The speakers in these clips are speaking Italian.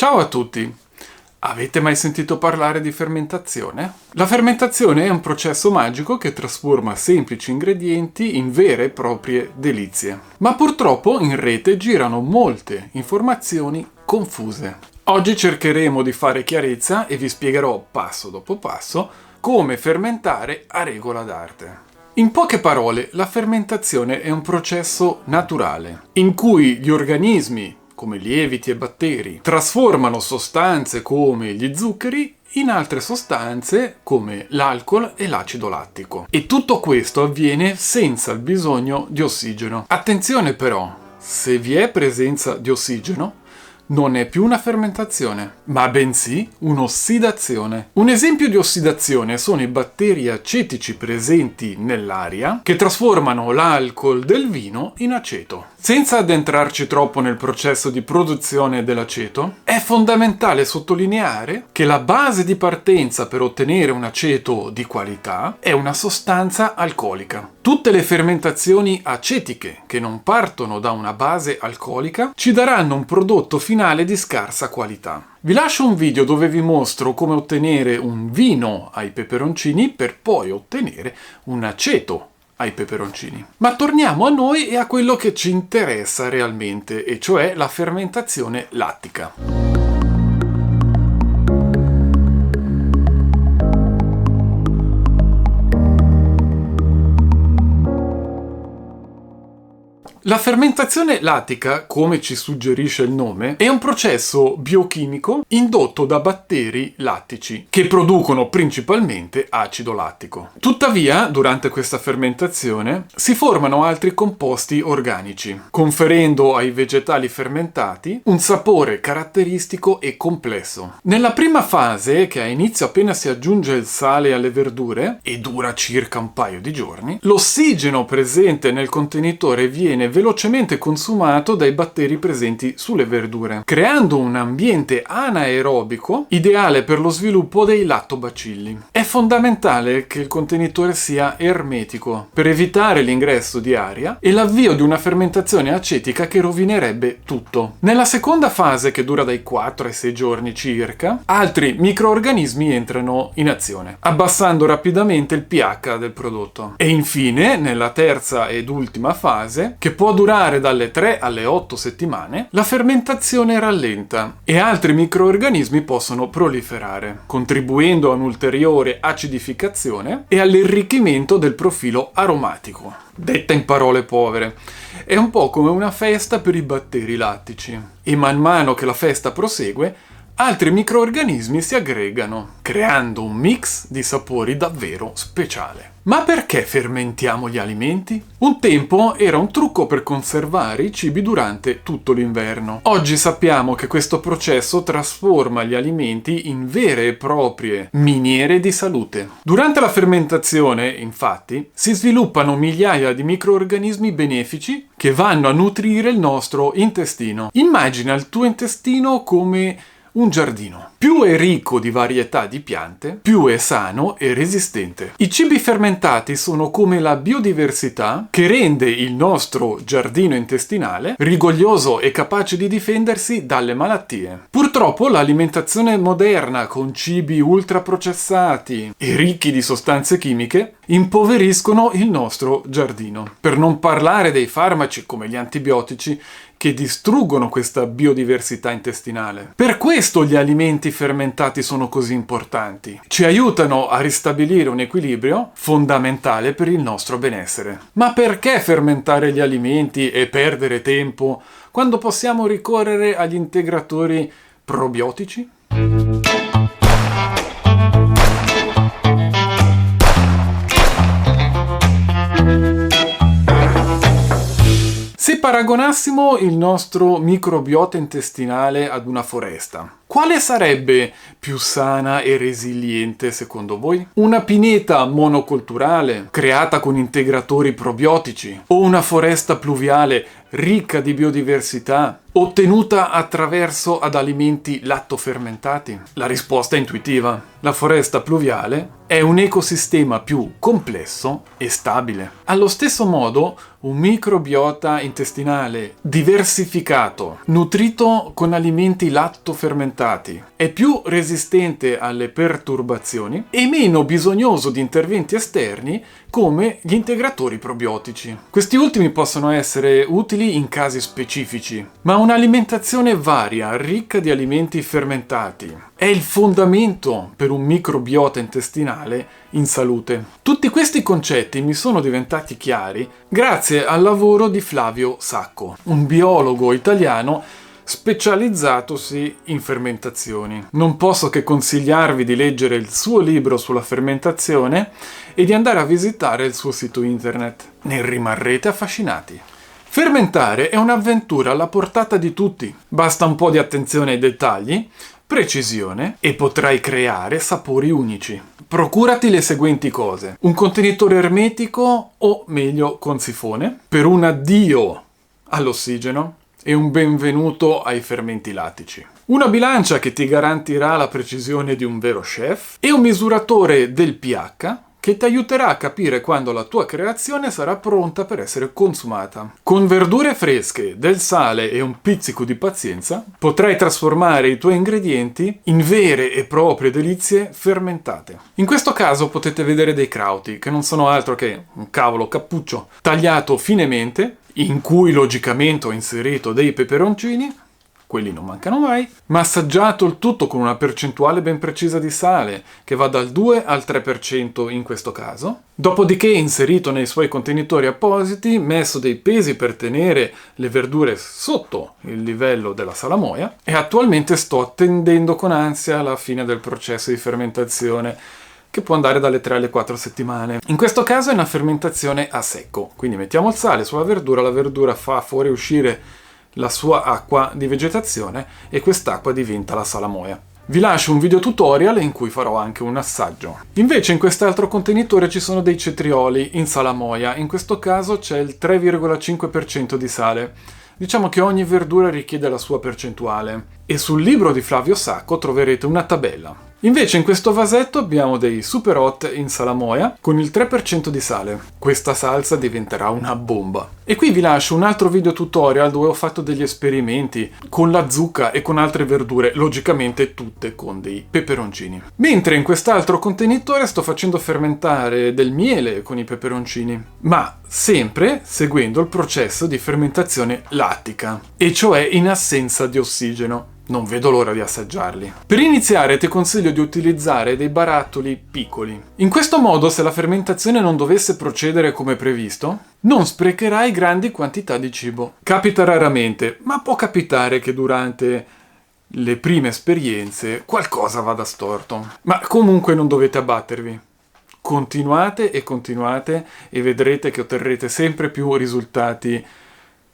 Ciao a tutti! Avete mai sentito parlare di fermentazione? La fermentazione è un processo magico che trasforma semplici ingredienti in vere e proprie delizie. Ma purtroppo in rete girano molte informazioni confuse. Oggi cercheremo di fare chiarezza e vi spiegherò passo dopo passo come fermentare a regola d'arte. In poche parole, la fermentazione è un processo naturale, in cui gli organismi, come lieviti e batteri, trasformano sostanze come gli zuccheri in altre sostanze come l'alcol e l'acido lattico. E tutto questo avviene senza il bisogno di ossigeno. Attenzione però, se vi è presenza di ossigeno, non è più una fermentazione, ma bensì un'ossidazione. Un esempio di ossidazione sono i batteri acetici presenti nell'aria che trasformano l'alcol del vino in aceto. Senza addentrarci troppo nel processo di produzione dell'aceto, è fondamentale sottolineare che la base di partenza per ottenere un aceto di qualità è una sostanza alcolica. Tutte le fermentazioni acetiche che non partono da una base alcolica ci daranno un prodotto finale di scarsa qualità. Vi lascio un video dove vi mostro come ottenere un vino ai peperoncini per poi ottenere un aceto ai peperoncini. Ma torniamo a noi e a quello che ci interessa realmente, e cioè la fermentazione lattica. La fermentazione lattica, come ci suggerisce il nome, è un processo biochimico indotto da batteri lattici che producono principalmente acido lattico. Tuttavia, durante questa fermentazione si formano altri composti organici, conferendo ai vegetali fermentati un sapore caratteristico e complesso. Nella prima fase, che ha inizio appena si aggiunge il sale alle verdure e dura circa un paio di giorni, l'ossigeno presente nel contenitore viene velocemente consumato dai batteri presenti sulle verdure, creando un ambiente anaerobico ideale per lo sviluppo dei lattobacilli. È fondamentale che il contenitore sia ermetico per evitare l'ingresso di aria e l'avvio di una fermentazione acetica che rovinerebbe tutto. Nella seconda fase, che dura dai 4 ai 6 giorni circa, altri microorganismi entrano in azione, abbassando rapidamente il pH del prodotto. E infine, nella terza ed ultima fase, che può durare dalle 3 alle 8 settimane, la fermentazione rallenta e altri microorganismi possono proliferare, contribuendo a un'ulteriore acidificazione e all'arricchimento del profilo aromatico. Detta in parole povere, è un po' come una festa per i batteri lattici. E man mano che la festa prosegue, altri microorganismi si aggregano, creando un mix di sapori davvero speciale. Ma perché fermentiamo gli alimenti? Un tempo era un trucco per conservare i cibi durante tutto l'inverno. Oggi sappiamo che questo processo trasforma gli alimenti in vere e proprie miniere di salute. Durante la fermentazione, infatti, si sviluppano migliaia di microorganismi benefici che vanno a nutrire il nostro intestino. Immagina il tuo intestino come un giardino. Più è ricco di varietà di piante, più è sano e resistente. I cibi fermentati sono come la biodiversità che rende il nostro giardino intestinale rigoglioso e capace di difendersi dalle malattie. Purtroppo l'alimentazione moderna con cibi ultraprocessati e ricchi di sostanze chimiche impoveriscono il nostro giardino. Per non parlare dei farmaci come gli antibiotici che distruggono questa biodiversità intestinale. Per questo gli alimenti fermentati sono così importanti. Ci aiutano a ristabilire un equilibrio fondamentale per il nostro benessere. Ma perché fermentare gli alimenti e perdere tempo quando possiamo ricorrere agli integratori probiotici? Se paragonassimo il nostro microbiota intestinale ad una foresta, quale sarebbe più sana e resiliente secondo voi? Una pineta monocolturale creata con integratori probiotici o una foresta pluviale ricca di biodiversità ottenuta attraverso ad alimenti lattofermentati? La risposta è intuitiva. La foresta pluviale è un ecosistema più complesso e stabile. Allo stesso modo, un microbiota intestinale diversificato, nutrito con alimenti lattofermentati, è più resistente alle perturbazioni e meno bisognoso di interventi esterni come gli integratori probiotici. Questi ultimi possono essere utili in casi specifici, ma un'alimentazione varia, ricca di alimenti fermentati, è il fondamento per un microbiota intestinale in salute. Tutti questi concetti mi sono diventati chiari grazie al lavoro di Flavio Sacco, un biologo italiano specializzatosi in fermentazioni. Non posso che consigliarvi di leggere il suo libro sulla fermentazione e di andare a visitare il suo sito internet. Ne rimarrete affascinati. Fermentare è un'avventura alla portata di tutti. Basta un po' di attenzione ai dettagli, precisione e potrai creare sapori unici. Procurati le seguenti cose: un contenitore ermetico o meglio con sifone per un addio all'ossigeno e un benvenuto ai fermenti lattici. Una bilancia che ti garantirà la precisione di un vero chef e un misuratore del pH che ti aiuterà a capire quando la tua creazione sarà pronta per essere consumata. Con verdure fresche, del sale e un pizzico di pazienza, potrai trasformare i tuoi ingredienti in vere e proprie delizie fermentate. In questo caso potete vedere dei crauti, che non sono altro che un cavolo cappuccio tagliato finemente, in cui logicamente ho inserito dei peperoncini, quelli non mancano mai, ma assaggiato il tutto con una percentuale ben precisa di sale, che va dal 2 al 3% in questo caso. Dopodiché inserito nei suoi contenitori appositi, messo dei pesi per tenere le verdure sotto il livello della salamoia e attualmente sto attendendo con ansia la fine del processo di fermentazione, che può andare dalle 3 alle 4 settimane. In questo caso è una fermentazione a secco, quindi mettiamo il sale sulla verdura, la verdura fa fuoriuscire la sua acqua di vegetazione e quest'acqua diventa la salamoia. Vi lascio un video tutorial in cui farò anche un assaggio. Invece in quest'altro contenitore ci sono dei cetrioli in salamoia, in questo caso c'è il 3,5% di sale. Diciamo che ogni verdura richiede la sua percentuale e sul libro di Flavio Sacco troverete una tabella. Invece in questo vasetto abbiamo dei super hot in salamoia con il 3% di sale. Questa salsa diventerà una bomba. E qui vi lascio un altro video tutorial dove ho fatto degli esperimenti con la zucca e con altre verdure, logicamente tutte con dei peperoncini. Mentre in quest'altro contenitore sto facendo fermentare del miele con i peperoncini, ma sempre seguendo il processo di fermentazione lattica, e cioè in assenza di ossigeno. Non vedo l'ora di assaggiarli. Per iniziare ti consiglio di utilizzare dei barattoli piccoli. In questo modo, se la fermentazione non dovesse procedere come previsto, non sprecherai grandi quantità di cibo. Capita raramente, ma può capitare che durante le prime esperienze qualcosa vada storto. Ma comunque non dovete abbattervi. Continuate e vedrete che otterrete sempre più risultati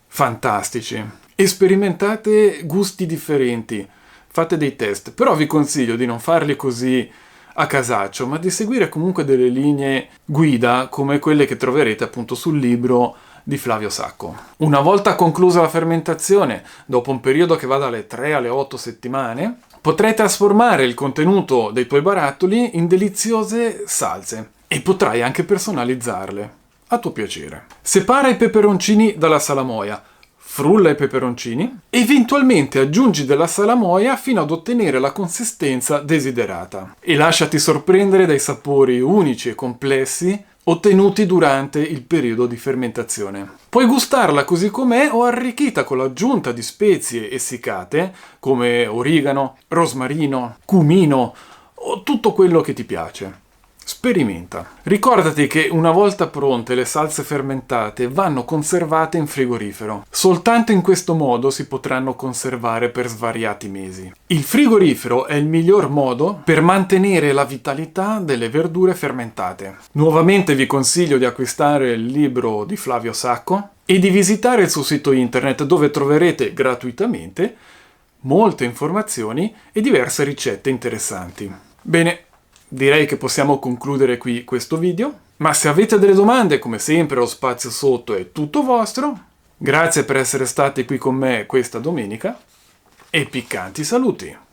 fantastici. Sperimentate gusti differenti, fate dei test, però vi consiglio di non farli così a casaccio, ma di seguire comunque delle linee guida come quelle che troverete appunto sul libro di Flavio Sacco. Una volta conclusa la fermentazione, dopo un periodo che va dalle 3 alle 8 settimane, potrai trasformare il contenuto dei tuoi barattoli in deliziose salse e potrai anche personalizzarle a tuo piacere. Separa i peperoncini dalla salamoia. Frulla i peperoncini, eventualmente aggiungi della salamoia fino ad ottenere la consistenza desiderata e lasciati sorprendere dai sapori unici e complessi ottenuti durante il periodo di fermentazione. Puoi gustarla così com'è o arricchita con l'aggiunta di spezie essiccate come origano, rosmarino, cumino o tutto quello che ti piace. Sperimenta. Ricordati che una volta pronte le salse fermentate vanno conservate in frigorifero. Soltanto in questo modo si potranno conservare per svariati mesi. Il frigorifero è il miglior modo per mantenere la vitalità delle verdure fermentate. Nuovamente vi consiglio di acquistare il libro di Flavio Sacco e di visitare il suo sito internet dove troverete gratuitamente molte informazioni e diverse ricette interessanti. Bene. Direi che possiamo concludere qui questo video, ma se avete delle domande, come sempre lo spazio sotto è tutto vostro Grazie per essere stati qui con me questa domenica e piccanti saluti!